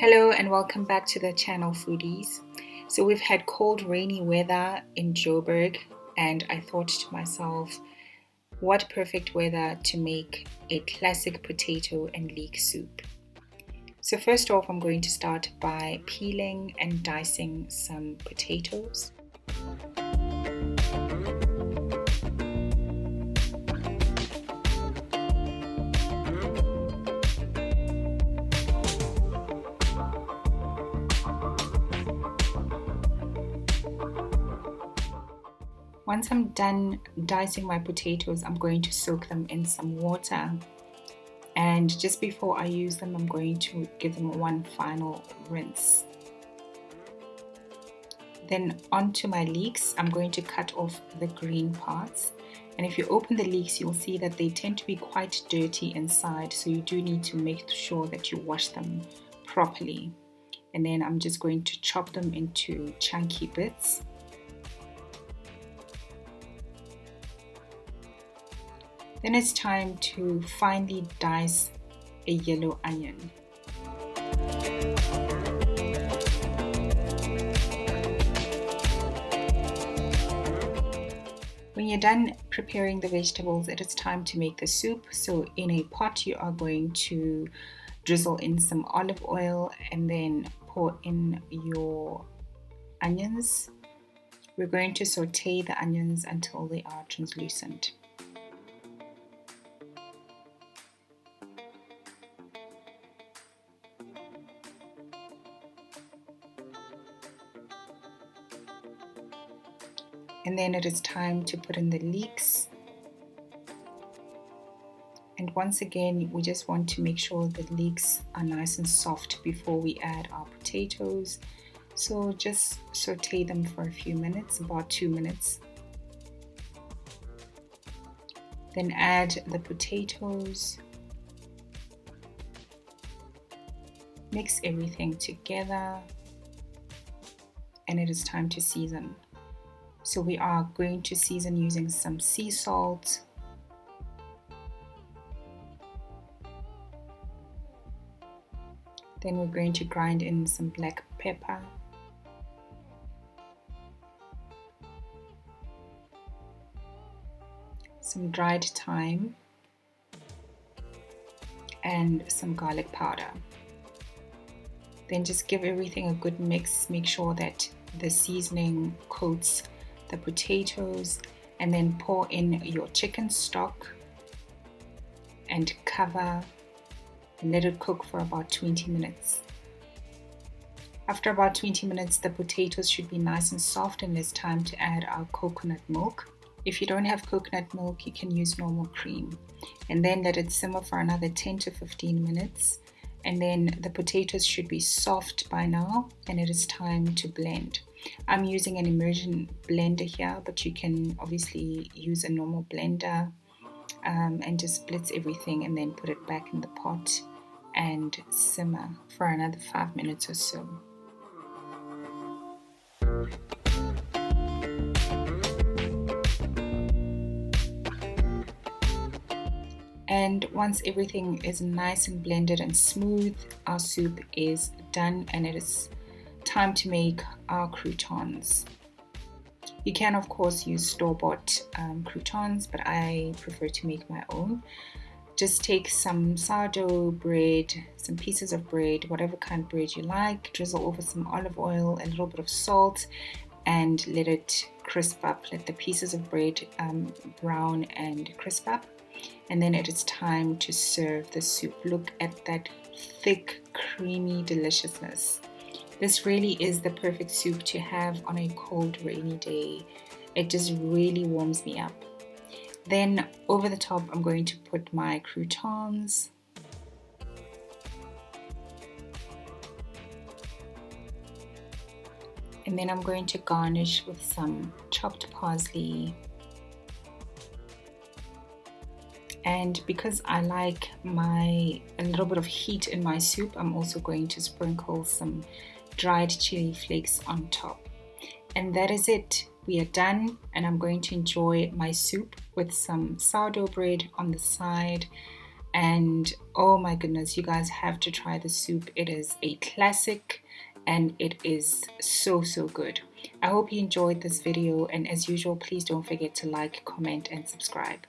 Hello and welcome back to the channel Foodies. So we've had cold rainy weather in Joburg and I thought to myself, what perfect weather to make a classic potato and leek soup. So first off, I'm going to start by peeling and dicing some potatoes. Once I'm done dicing my potatoes, I'm going to soak them in some water. And just before I use them, I'm going to give them one final rinse. Then onto my leeks, I'm going to cut off the green parts. And if you open the leeks, you'll see that they tend to be quite dirty inside. So you do need to make sure that you wash them properly. And then I'm just going to chop them into chunky bits. Then it's time to finely dice a yellow onion. When you're done preparing the vegetables, it is time to make the soup. So in a pot, you are going to drizzle in some olive oil and then pour in your onions. We're going to saute the onions until they are translucent. And then it is time to put in the leeks. And once again, we just want to make sure the leeks are nice and soft before we add our potatoes. So just saute them for a few minutes, about 2 minutes. Then add the potatoes. Mix everything together. And it is time to season. So we are going to season using some sea salt, then we're going to grind in some black pepper, some dried thyme, and some garlic powder. Then just give everything a good mix. Make sure that the seasoning coats the potatoes, and then pour in your chicken stock and cover and let it cook for about 20 minutes. After about 20 minutes, the potatoes should be nice and soft and it's time to add our coconut milk. If you don't have coconut milk, you can use normal cream. And then let it simmer for another 10 to 15 minutes. And then the potatoes should be soft by now and it is time to blend. I'm using an immersion blender here, but you can obviously use a normal blender and just blitz everything and then put it back in the pot and simmer for another 5 minutes or so. And once everything is nice and blended and smooth, our soup is done and it is time to make our croutons. You can of course use store-bought croutons, but I prefer to make my own. Just take some sourdough bread, some pieces of bread, whatever kind of bread you like, drizzle over some olive oil, a little bit of salt, and let it crisp up. Let the pieces of bread brown and crisp up. And then it is time to serve the soup. Look at that thick, creamy deliciousness. This really is the perfect soup to have on a cold, rainy day. It just really warms me up. Then over the top, I'm going to put my croutons. And then I'm going to garnish with some chopped parsley. And because I like a little bit of heat in my soup, I'm also going to sprinkle some dried chili flakes on top. And that is it. We are done, and I'm going to enjoy my soup with some sourdough bread on the side And oh my goodness, you guys have to try the soup. It is a classic and it is so good. I hope you enjoyed this video, and as usual, please don't forget to like, comment and subscribe.